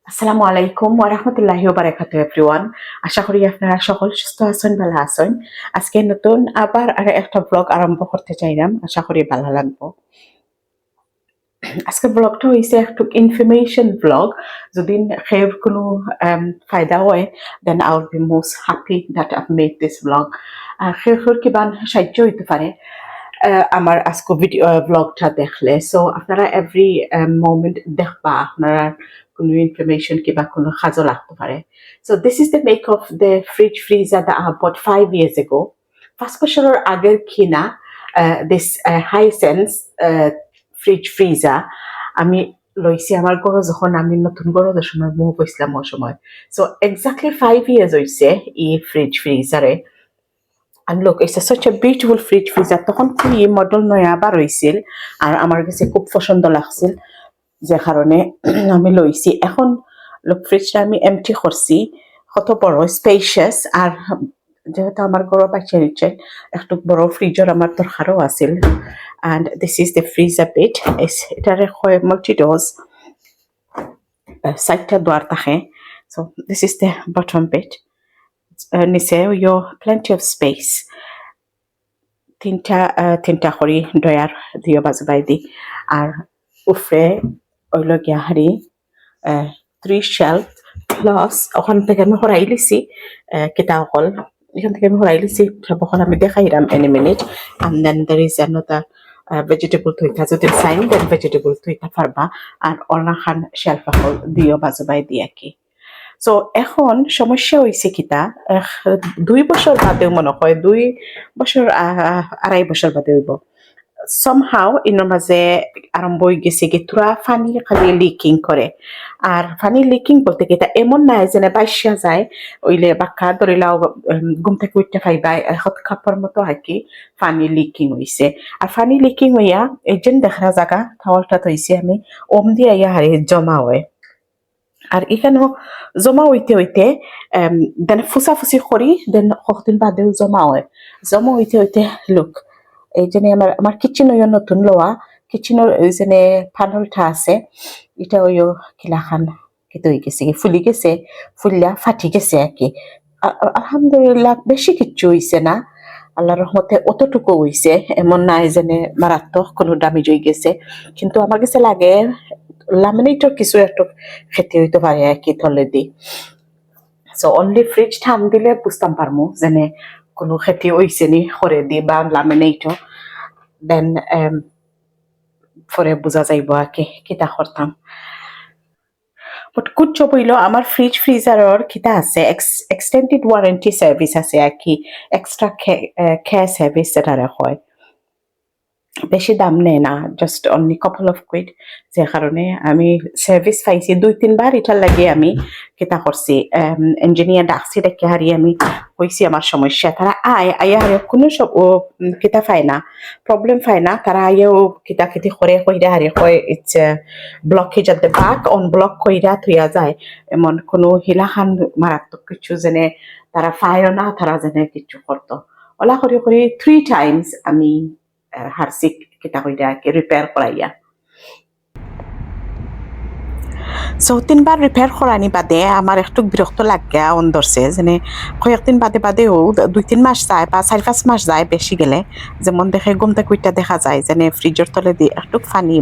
আসসালামু আলাইকুম ওয়া রাহমাতুল্লাহি ওয়া বারাকাতুহু এভরিওয়ান। আশা করি আপনারা সকল সুস্থ আছেন, ভালো আছেন। আজকে নতুন আবার একটা ব্লগ আরম্ভ করতে চাইলাম, আশা করি ভালো লাগবে। আজকের ব্লগটা হইছে একটু ইনফরমেশন ব্লগ। যদি খের কোনো ফায়দা হয়, then I will be most happy that I've made this vlog. খের কিবা সাহায্য হইতে পারে আমার আজকে ভিডিও ব্লগটা দেখলে। সো আপনারা এভরি মোমেন্ট দেখবা, আপনারা কোনো ইনফরমেশন কিবা কোনো কাজও লাগতে পারে। So this is the make of the fridge freezer the I bought 5 years ago। 5 বছরের আগের কিনা দিস হাইসেন্স ফ্রিজ ফ্রিজার আমি লইছি আমার ঘরে, যখন আমি নতুন ঘরে যে সময় মুভ হয়েছিলাম ওই সময়। সো এক্স্যাক্টলি 5 years হয়েছে এই fridge ফ্রিজারে। And look, it's such a beautiful fridge freezer. তখন কি মডেল নয়া বার হয়েছিল আর আমার কাছে খুব পছন্দ লাগছিল, যে কারণে আমি লইছি। এখন লোক ফ্রিজটা আমি এমটি করছি, কত বড় স্পেশিয়াস। আর যেহেতু আমার ঘর বাচ্চা নিচ্ছে, একটু বড় ফ্রিজের আমার দরকারও আছিল। and this is the freezer bit. এটারে হয় মাল্টি ডোজ, সাইডটা দোয়ার থাকে। so this is the bottom bit. নিচে your plenty of space. তিনটা করে ডয়ার দিয়ে বাজু বাইদি, আর উপরে ওইল গিয়া হারি 3 shelf প্লাস ওখান থেকে আমি হরাই লিছি কিতা অকল এখান থেকে আমি হরাই লিছি বকল আমি দেখাইরাম in a minute. and then there is another vegetable থইতা, যদি চাইন দেন ভেজিটেবল থইতা পারবা। আর অনাখান শেলফ অকল দিও বাজু বাইদি আর কি। সো এখন সমস্যা হয়েছে কিতা, 2 বছর বাদেও মনে হয় 2 বছর 2.5 বছর বাদে হইব somehow ইনোর মাঝে আরম্ভ হয়ে গেছে কি তোরা পানি খালি লিকিং করে। আর পানি লিকিং বলতে কি এটা এমন নাই যে বাইশা যায় ওইলে বাক্কা ধরিলাও ঘুম থেকে উঠতে পাইবা হত কাপড় মতো আর কি পানি লিকিং হয়েছে। আর পানি লিকিং হইয়া এই যে দেখা জায়গা থাওয়ালটা হয়েছে আমি ওম দিয়ে ইয়া হারে জমা হয়। আর এখানেও জমা হইতে হইতে দেন ফুসাফুসি করি, দেন কতদিন বাদেও জমা হয়। জমা হইতে হইতে লোক এই জন্য আমার কিচেন নতুন লোয়া কিচেনের ওই জন্য ফানলটা আছে, এটা ওই কিলাখান কেটে হয়ে গেছে, ফুলি গেছে, ফুললা ফাটি গেছে আর কি। আলহামদুলিল্লাহ বেশি কিচ্ছু হইছে না, আল্লাহর রহমতে অতটুকু হইছে, এমন নাই যেন মারাত্মক কোনো ড্যামেজ হয়ে গেছে। কিন্তু আমার কাছে লাগে ল্যামিনেটর কিছু একটু খেতে হইতে পারে আর কি তলে দি। সো অনলি ফ্রিজ ঠাম দিলে বুঝতাম পারমু যেনে কোনো খেতে হইছে নি খরে দি বা ল্যামিনেটর, দেন পরে বোঝা যাইব আর কি কিতা করতাম। বাট গুড জব হইল আমার ফ্রিজ ফ্রিজারের কিতা আছে এক্সটেন্ডেড ওয়ারেন্টি সার্ভিস আছে আর কি, এক্সট্রা কেয়ার সার্ভিস যেটা হয়। বেশি দাম নেয় না, just only couple of Kwid. যে কারণে আমি সার্ভিস পাইছি 2-3 বার। এটার লাগে আমি কিতা করছি, ইঞ্জিনিয়ার ডাকছি ডেকে হারি আমি কইছি আমার সমস্যা। তারা আয়া হারে কোনো সব ও কিতা পায় না, প্রবলেম পায় না। তারা আইয়াও কিতা কিতি করে কইরা হারে কয় it's blockage at the back, on block কইরা থইয়া যায়। এমন কোনো হিলাখান মারাত্মক কিছু যেনে তারা পায়ও না, তারা যেনে কিছু করতো। ওলা করে 3 times আমি হারসিক কিতা কইরা রিপেয়ার করাইয়া। সো 3 বার রিপেয়ার করানি বাদে আমার একটু বিরক্ত লাগিয়া ধরছে, যেনে কয়েকদিন বাদে বাদেও 2-3 মাস যায় বা 4-5 মাস যায় বেশি গেলে, যেমন দেখে ঘুম থেকে উঠতে দেখা যায় যেন ফ্রিজের তলে দিয়ে একটু পানি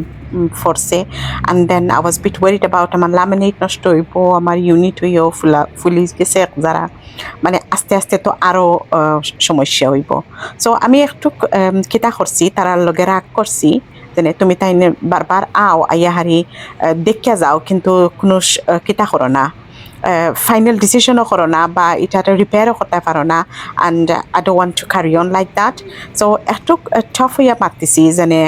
ফরছে। And then I was bit worried about আমার ল্যামিনেট নষ্ট হইব, আমার ইউনিট হইও ফুলি গেছে যারা, মানে আস্তে আস্তে তো আরও সমস্যা হইব। সো আমি একটু কিতা করছি, তারার লগে রাগ করছি যেনে তুমি তাই বারবার আইয়া হারি দেখিয়া যাও, কিন্তু কোনো কিতা করো না, ফাইনাল ডিসিশনও করো না বা এটাতে রিপেয়ারও করতে পারো না। And I don't want to carry on like that. So একটু টাফ হইয়া মারতেছি যেনে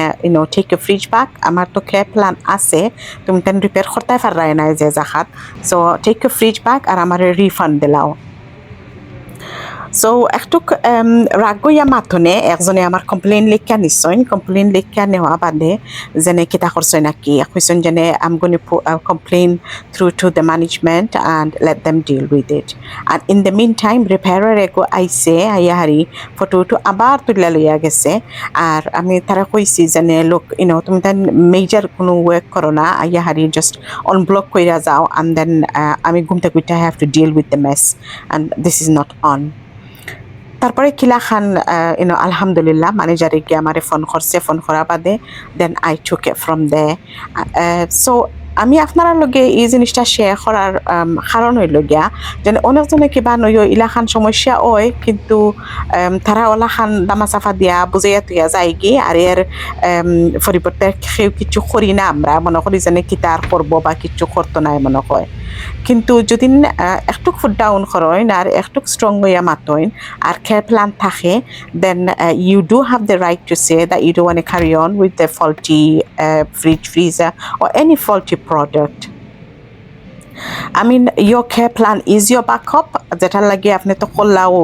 টেক ইউ ফ্রিজ ব্যাক, আমার তো কেয়ার প্ল্যান আছে, তুমি তেন রিপেয়ার করতে পারাই না যে জাহাত। So take you fridge back আর আমার রিফান্ড দিলাও। সো একটু রাগ গইয়া মাথনে একজনে আমার কমপ্লেইন লিখা নিশ্চয় কমপ্লেইন লিখা নেওয়া বাদে যেনে কিতা করছে নাকি কইছেন যেনে I'm gonna complain through to the management and let them deal with it আর in the mean time repairer এগো আইসে আইয়া হারি ফটোটো আবার তুলে লইয়া গেছে আর আমি তারা কইছি যেনে লোক তুমি তাই মেজর কোনো ওয়ার্ক করো না আইয়া হারি জাস্ট অনব্লক কইরা যাও অ্যান্ড দেন আমি ঘুমতে কুইটা have to deal with the mess and this is not on তারপরে কিলা খান আলহামদুলিল্লাহ ম্যানেজারে গিয়ে আমারে ফোন করছে ফোন করা বাদে then I took it from them so আমি আপনার লগে এই জিনিসটা শেয়ার করার কারণ হইল গিয়া যেন অনেকজনে কিবা নয় ইলাখান সমস্যা হয় কিন্তু তারা ওলাখান দামা চাফা দিয়া বুঝাইয়া তুইয়া যায় কি আর এর পরিবর্তে কেউ কিছু করি না আমরা মনে করি যেন কিতার করবো বা কিছু করতো নাই মনে হয় কিন্তু যদি একটু ফুট ডাউন করেন আর একটু স্ট্রং হইয়া মাতইন আর কেয়ার প্ল্যান থাকে then you do have the right to say that you do want to carry on with the faulty fridge freezer or any faulty product. I mean your care plan is your backup যেটা লাগে আপনি তো করলাও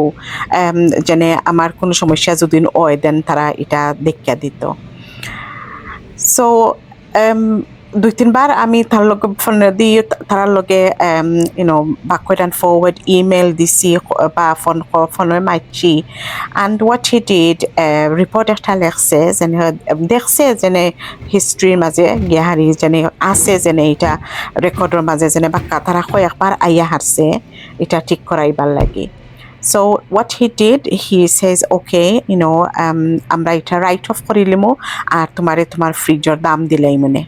যেনে আমার কোনো সমস্যা যদি হয় দেন তারা এটা দেখিয়া দিত সো দুই তিনবার আমি তার লগে ফোন দিয়ে তার লগে backward and forward email দিছি বা ফোনে মাইছি and what he did report একটা লেখছে যেনে দেখছে যেনে হিস্ট্রির মাঝে গিয়াহারি যেনে আছে যেনে এটা রেকর্ডের মাঝে যেনে বাক্কা তারা কয়েকবার আইয়া হারছে এটা ঠিক করাইবার লাগে So what he did, he says, okay, আমরা এটা রাইট অফ করিলিমো আর তোমার ফ্রিজের দাম দিলাই মনে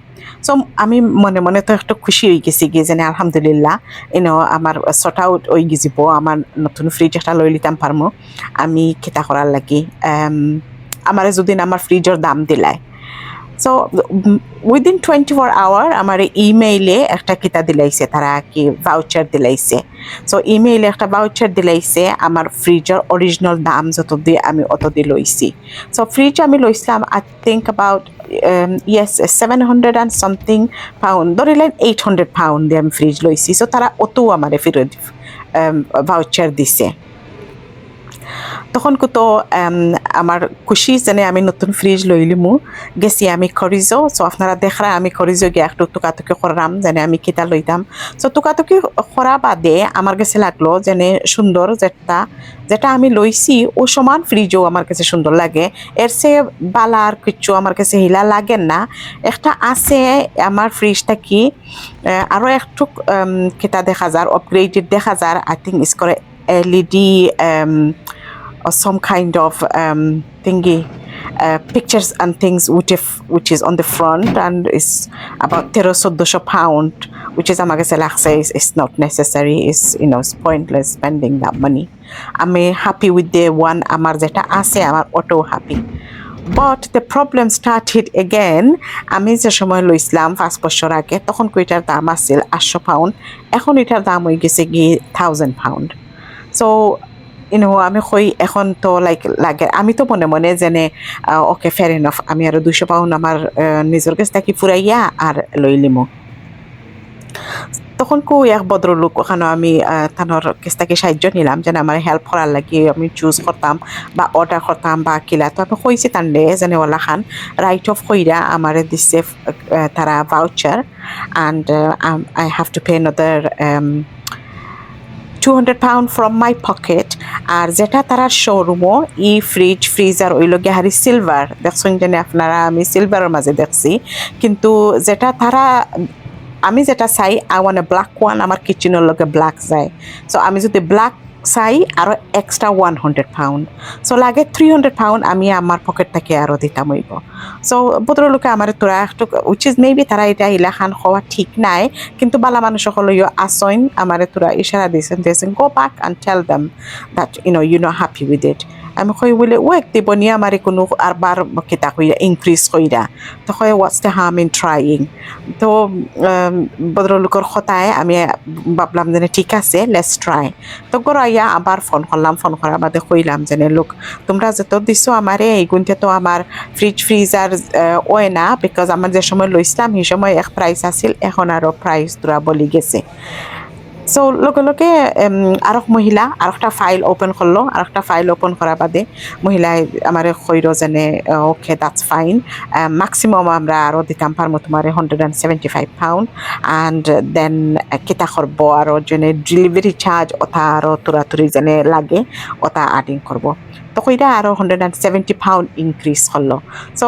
সো আমি মনে মনে তো একটু খুশি হয়ে গেছি গিয়ে যেন আলহামদুলিল্লাহ আমার শর্ট আউট হয়ে গেছিব আমার নতুন ফ্রিজ একটা লই লিতাম পারমো আমি খেতা করার লাগি আমার যদি আমার ফ্রিজের দাম দিলাই সো উইদিন 24 আওয়ার আমার ইমেইলে একটা কিতা দিলাইছে তারা কি ভাউচার দিলাইছে সো ইমেইলে একটা ভাউচার দিলাইছে আমার ফ্রিজের অরিজিনাল দাম যত দিয়ে আমি অত দিয়ে লইছি সো ফ্রিজ আমি লইছিলাম I think about yes 700 and something pound ধরিলেন 800 pound দিয়ে আমি ফ্রিজ লইছি সো তারা অত আমারে ফেরত ভাউচার দিছে তখন কত আমার খুশি যেন আমি নতুন ফ্রিজ লইলিমু গেছি আমি খরিজো সো আপনারা দেখরা আমি খরিজো গিয়ে একটু টুকাটুকি করলাম যেন আমি কিতা লইতাম সো টুকাটুকি করা বাদে আমার কাছে লাগলো যেন সুন্দর যেটা আমি লইছি ও সমান ফ্রিজও আমার কাছে সুন্দর লাগে এর সে বালার কিছু আমার কাছে হিলা লাগে না একটা আছে আমার ফ্রিজটা কি আরও একটু কিতা দেখা যার আপগ্রেডেড দেখা যার আই থিঙ্ক ইস করে LED or some kind of thingy pictures and things which is on the front and is about 1300 pound which is amage selakse is not necessary is it's pointless spending that money I'm happy with the one amar jeta ase amar auto happy but the problem started again আমি যে সময় লইছিলাম 5 বছর আগে তখন কইটার দাম আছিল 800 pound এখন এটার দাম হয়ে গেছে কি 1000 পাউন্ড সো আমি কই এখন তো লাগে আমি তো মনে মনে যেনে ওকে ফেয়ার এনফ আমি আরো 200 পাউন্ড আমার নিজের কাছ থেকে ফুরাইয়া আর লইলিমো তখন এক ভদ্রলোক ওখানে আমি তানোর কাছ থেকে সাহায্য নিলাম যেন আমার হেল্প করার লাগে আমি চুজ করতাম বা অর্ডার করতাম বা কিলা তো আমি কইছি তানলে যেন ওলা খান রাইট অফ কইরা আমার দিচ্ছে তারা voucher and I have to pay another 200 pound from my pocket আর যেটা তারা শোরুমও ফ্রিজ ফ্রিজার ওই লগে হারি সিলভার দেখছেন জানি আপনারা আমি সিলভারের মাঝে দেখছি কিন্তু যেটা তারা আমি যেটা চাই I want a black one আমার কিচেনের লগে ব্ল্যাক যায় সো আমি যদি ব্ল্যাক চাই আরও এক্সট্রা 100 পাউন্ড সো লাগে 300 পাউন্ড আমি আমার পকেট থেকে আরও দিতাম হইব সো ভদ্রলোকে আমার তোরা একটু উইচ ইজ মেবি তারা এটা ইলাখান হওয়া ঠিক নাই কিন্তু বালা মানুষ সকলেও আসইন আমার তোরা ইশারা দিয়েছেন go back and tell them that you no happy with it আমি কই বলে ওয়েক দিব নিয়ে আমার কোনো আরবার কিতা কইরা ইনক্রিজ কইরা তো কয় what's the harm in trying তো ভদ্রলোকের কথায় আমি ভাবলাম যে ঠিক আছে লেটস ট্রাই তো গড়াইয়া আবার ফোন করলাম ফোন করার বাদে কইলাম যে লোক তোমরা যত দিছো আমারে এই গুণতে তো আমার ফ্রিজার ওয় না বিকজ আমার যে সময় লইছিলাম সেই সময় এক প্রাইস আছিল এখন আরও প্রাইস তোরা বলি গেছে সো লগে লগে আরেক মহিলা আরেকটা ফাইল ওপেন করলো, আরেকটা ফাইল ওপেন করার বাদে মহিলায় আমার কইর যেনে ওকে দ্যাটস ফাইন, ম্যাক্সিমাম আমরা আরও দিতাম পারবো তোমার £175 অ্যান্ড দেন কিতা করবো আরও যেনে ডেলিভারি চার্জ ওটা আরও তুরাতুরি যেনে লাগে ওটা আডিং করবো। তো কইরা আরও £170 ইনক্রিজ করলো। সো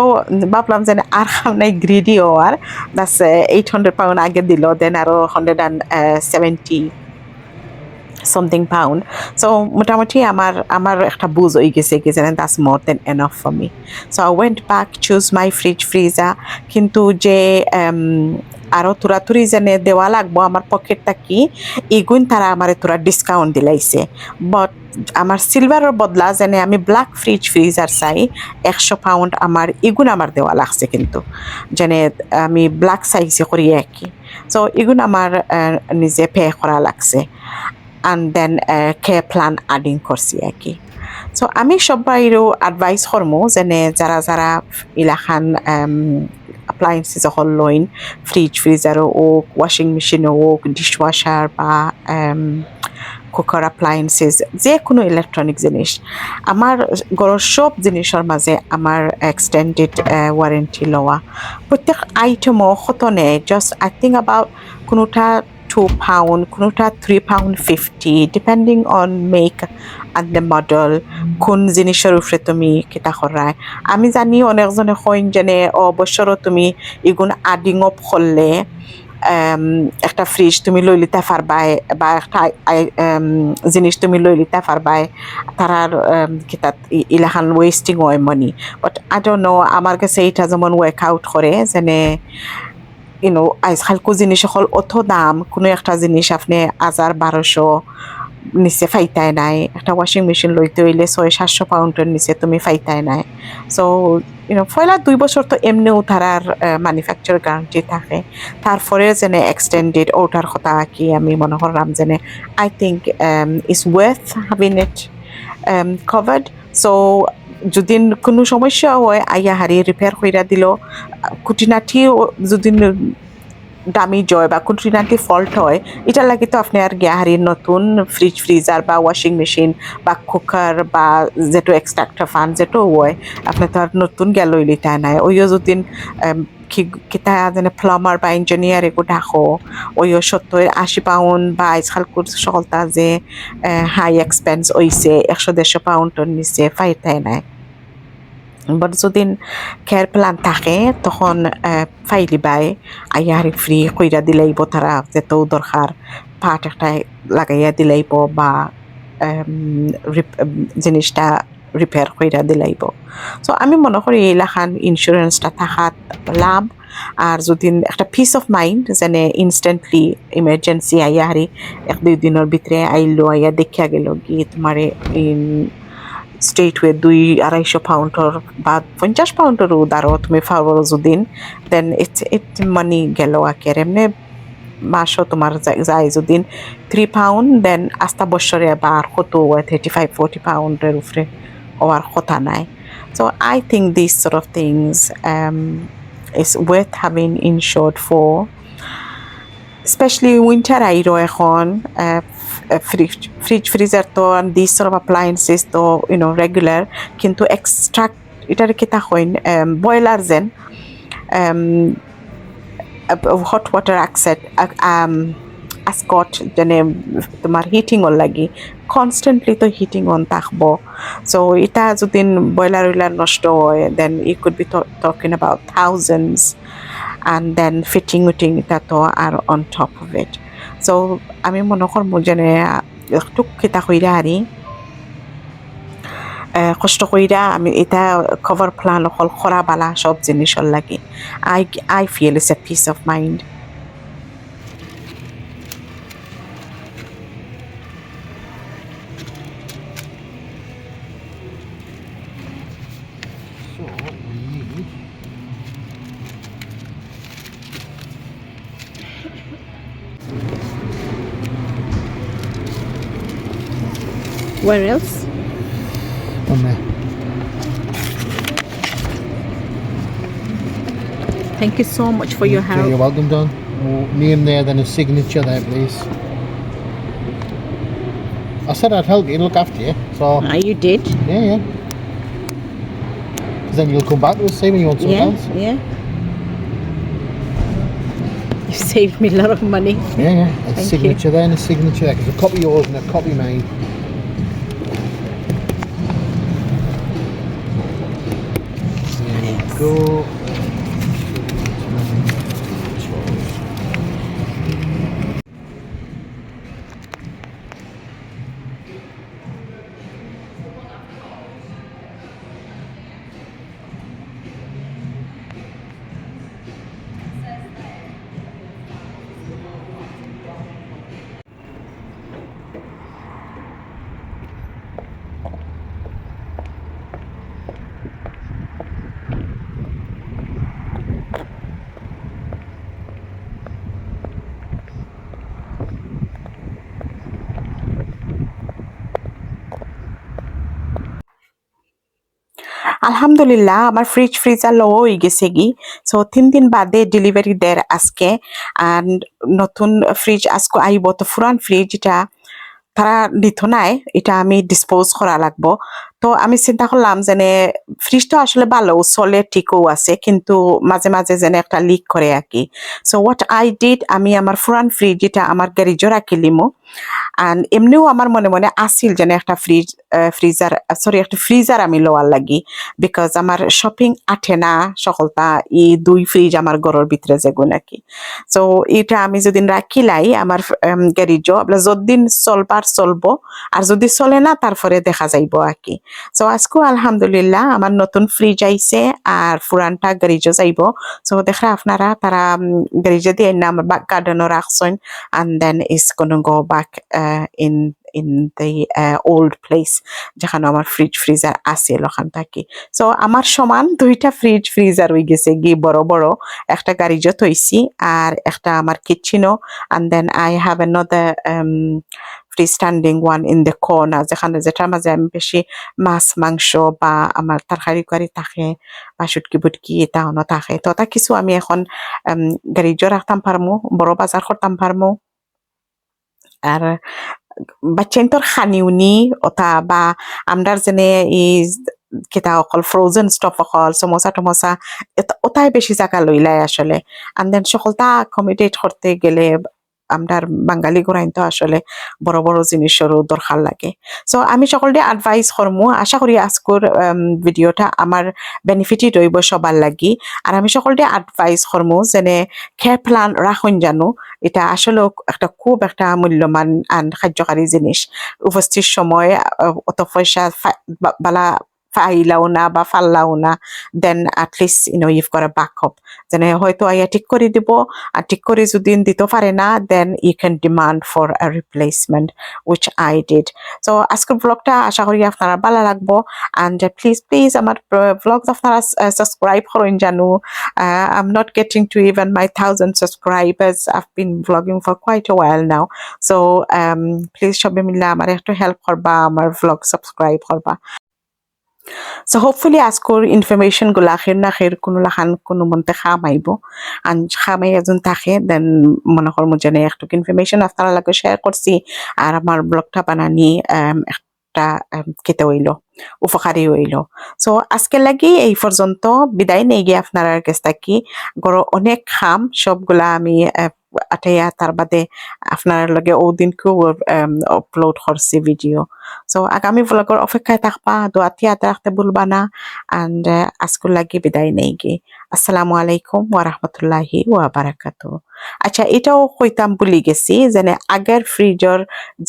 ভাবলাম যে আর নাই গ্রিডি আর দ্যাটস £800 আগে দিল, দেন আরও 170 something pound. So মোটামুটি আমার একটা বুঝ হয়ে গেছে কি জানেন, that's more than enough for me. So I went back, choose my fridge freezer, কিন্তু যে আরও তুরাতুরি যেনে দেওয়া লাগবো আমার পকেটটা কি ইগুন তারা আমার তোরা ডিসকাউন্ট দিলাইছে, বাট আমার সিলভারের বদলা যেনে আমি ব্ল্যাক ফ্রিজার চাই £100 আমার ইগুন আমার দেওয়া লাগছে, কিন্তু যেনে আমি ব্ল্যাক সাইজে করি একই। সো ইগুন আমার নিজে পে করা লাগছে and then care plan adding করছি আর কি। সো আমি সবাইরও অ্যাডভাইস করবো যেনে যারা যারা ইলাখান অ্যাপ্লায়েন্সেস হল লইন, ফ্রিজারও হোক, ওয়াশিং মেশিনও হোক, ডিশওয়াশার বা কুকার অ্যাপ্লায়েন্সেস, যে কোনো ইলেকট্রনিক জিনিস, আমার ঘরের সব জিনিসের মাঝে আমার এক্সটেন্ডেড ওয়ারেন্টি লওয়া। প্রত্যেক আইটেমও কত নেয়, জাস্ট আই থিঙ্ক অ্যাবাউট কোনোটা £2, কোনোটা £3.50 depending on make and the model, কোন জিনিসের উপরে তুমি কিতা করায়। আমি জানি অনেকজনে কইন যেনে অবসরও তুমি এগুন আডিং অপ করলে একটা ফ্রিজ তুমি লই লিতে পারবাই বা একটা জিনিস তুমি লই লিতে পারবাই, তারার কিতা ইলাখান ওয়েস্টিং হয় মানি। বাট আই ডোন্ট নো, আমার কাছে এইটা যেমন ওয়ার্ক আউট করে যেনে আজকালকো জিনিস সকল অত দাম, কোনো একটা জিনিস আপনি ১,০০০-১,২০০ নিচে ফাইতাই নাই। একটা ওয়াশিং মেশিন লইতে হইলে £৬00-৭০০ নিচে তুমি ফাইতাই নাই। সো পয়লা ২ বছর তো এমনিও তারার ম্যানুফ্যাকচার গ্যারান্টি থাকে, তারপরে যেনে এক্সটেন্ডেড ওটার কথা কি আমি মনে করলাম যেনে I think is worth having it covered. So যদি কোনো সমস্যা হয় আইয়া হারি রিপেয়ার কইরা দিল, খুঁটিনাটি যদি দামি জয় বা খুঁটিনাটি ফল্ট হয়, এটার লাগে তো আপনি আর গিয়াহারির নতুন ফ্রিজার বা ওয়াশিং মেশিন বা কুকার বা যেটো এক্সট্রাক্টর ফান যেটো হয় আপনি তো আর নতুন গেল লিটা নাই। ওইও যদি কিতা যেনে প্লাম্বার বা ইঞ্জিনিয়ার একো ডাকো, ওইও £70-80 বা আজকাল সকলটা যে হাই এক্সপেন্স হইছে £100-১৫০ নিচে ফাইতাই নাই। বাট যদি কেয়ার প্ল্যান থাকে তখন ফাইলি বাই আইয়ারি ফ্রি কইরা দিলাইব, তারা যেত দরকার পার্ট একটা লাগাইয়া দিলাইব বা জিনিসটা রিপেয়ার কইরা দিলাইব। সো আমি মনে করি এইলাখান ইন্স্যুরেন্সটা থাকাত লাভ। আর যদি একটা পিস অফ মাইন্ড যেনে ইনস্ট্যান্টলি ইমার্জেন্সি আইয়ারি ১-২ দিনের ভিতরে আইলো আইয়া দেখিয়া গেল গিয়ে তোমারে স্ট্রেট ওয়ে £200-250 বা £50 উদারও তুমি ফাওয়ার যদিন, দেন ইট মানি গেল আকের এমনি মাসও তোমার যায় যদি £3, দেন আস্তা বছরে বা আর কত £35-40 উপরে হওয়ার কথা নাই। So I think this sort of things is worth having insured for, especially winter আইরো এখন ফ্রিজার তো দিস সর্ট অফ অ্যাপ্লায়েন্সেস তো রেগুলার, কিন্তু এক্সট্রাক্ট এটার কিতা হইন বয়লার যেন হট ওয়াটার আসকট যেনে তোমার হিটিংর লাগি কনস্ট্যান্টলি তো হিটিং অন থাকবো। সো এটা যদি বয়লার উইলার নষ্ট হয় then it could be talking about thousands, and then fitting উইটিং এটা তো আর on top of it. So আমি মনে করবো যেন একটু কিতা কইরা হারি কষ্ট কইরা আমি এটা কভার প্ল্যান অকল খরা বালা সব জিনিসের লাগি I feel it's a peace of mind. Where else? On there. Thank you so much for your Okay, help. you're welcome, Don. Name there, then a signature there, please. I said I'd help you, look after you. So, You did? yeah. 'Cause then you'll come back to us, see when you want something else. Yeah. You saved me a lot of money. Yeah. A Thank signature there and a signature there. Because a copy yours and a copy mine. There you go. আলহামদুলিল্লাহ আমার freezer লো হয়ে গেছে গি so 3 দিন বাদে delivery দেয় আজকে and নতুন ফ্রিজ আজকে আইব তো পুরান ফ্রিজটা তারা নিত নাই এটা আমি ডিসপোজ করা লাগবো তো আমি চিন্তা করলাম যে ফ্রিজ তো আসলে ভালো চলে ঠিকও আছে কিন্তু মাঝে মাঝে যেন একটা লিক করে আর কি সো হোয়াট আই ডিড আমি আমার পুরান ফ্রিজ এটা আমার গ্যারেজে রাখিলিমো and এমনিও আমার মনে মনে আসিল যেন একটা একটা ফ্রিজার আমি লোয়ার লাগি বিকজ আমার শপিং আঠে না সকলটা এই 2 ফ্রিজ আমার ঘরের ভিতরে যেগো নাকি সো এটা আমি যদি রাখিলাই আমার গ্যারেজও আপনার যতদিন চলবো আর যদি চলে না তারপরে দেখা যাইব আর কি সো আজকে আলহামদুলিল্লাহ আমার নতুন ফ্রিজ আইছে আর পুরানটা গ্যারেজও যাইব সো দেখা আপনারা তারা গ্যারেজে দিয়ে না আমার বাক গার্ডেনও রাখছেন and then it's gonna go back in the old place যেখানে আমার ফ্রিজার আছে ওখান থেকে সো আমার সমান 2টা ফ্রিজার হয়ে গেছে গি বড় বড় একটা গ্যারেজে থইছি আর একটা আমার কিচেনও and then I have another freestanding one in the corner যেটার মাঝে আমি বেশি মাছ মাংস বা আমার তরকারি থাকে বা শুটকি বুটকি এটা অন্য থাকে তো তা কিছু আমি এখন গ্যারেজে রাখতাম পারমু বড় বাজার করতাম পারমু আর বাচ্চাইন তোর খানিউনি ওটা বা আমরার যেনে কিতা অকল ফ্রোজেন স্টফ অকল সমোসা টমোসা ওটাই বেশি জায়গা লইলাই আসলে and then সকলটা অ্যাকোমোডেট করতে গেলে আমরার বাঙালি গোরাইন তো আসলে বড় বড় জিনিসেরও দরকার লাগে সো আমি সকলকে অ্যাডভাইস করমু আশা করি আজকের ভিডিওটা আমার বেনিফিটই রইব সবার লাগি আর আমি সকলকে অ্যাডভাইস করমু যেনে খেয়ার প্ল্যান রাখুন জানো এটা আসলে খুব একটা মূল্যবান আর কার্যকারী জিনিস উপস্থিত সময় অত পয়সা বালা ফাইলাও না বা ফাল্লাও না দেন at least you've got a backup যেন হয়তো আইয়া ঠিক করে দিব আর ঠিক করে যদি দিতে পারে না দেন you can demand for a replacement which I did so আজকের ব্লগটা আশা করি আপনারা ভালো লাগবো and please আমার ব্লগ আপনারা সাবস্ক্রাইব করুন জানো I'm not getting to even my 1000 subscribers I've been vlogging for quite a while now so please সবাই মিলে আমার একটু হেল্প করবা আমার ব্লগ সাবস্ক্রাইব করবা So hopefully আজকের ইনফরমেশন গুলা খের কোনো মনতে খামাইব আর খামাই একজন থাকে দেন মনে করবো যেন একটু ইনফরমেশন আপনারা লাগে শেয়ার করছি আর আমার ব্লগটা বানানি একটা খেতে হইল উপকারী হইল সো আজকে লাগি এই পর্যন্ত বিদায় নেই গিয়ে আপনারা কাছ থাকি গড় অনেক খাম সবগুলা আমি আটাইয়া তার বাদে আপনার লগে ওদিনকেও আপলোড করছি ভিডিও সো আগামী ব্লগের অপেক্ষায় থাকবা দোয়াতি হাতে রাখতে ভুলবা না and আজকের লাগি বিদায় নেই গে আসসালামু আলাইকুম ওয়া রাহমাতুল্লাহি ওয়া বারাকাতুহু আচ্ছা এটাও কইতাম ভুলি গেছি যেন আগের ফ্রিজের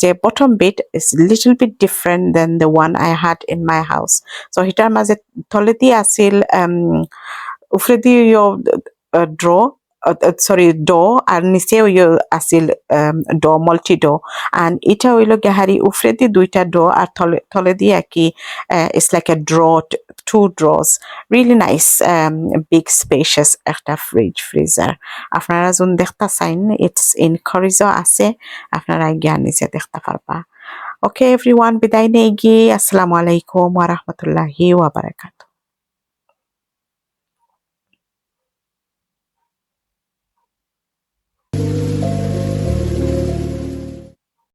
যে bottom bit is little bit different than the one I had in my house so এটার মাঝে তলে দিয়ে আছিল উপরে দিয়ে ড্র ডো আর নিচে আছিল ডো মাল্টি ডো and এটা হইল গাহারি উপরে দিয়ে 2টা ডো আর তলে দিয়ে কি it's like a draw 2 drawers really nice big spacious একটা ফ্রিজার আপনারা যখন দেখতে চাইন it's in Corridor আছে আপনারা গিয়ে নিচে দেখতে পারবা okay everyone বিদায় নেই গিয়ে আসসালামু আলাইকুম ওয়া রাহমাতুল্লাহি ওয়া বারাকাতুহু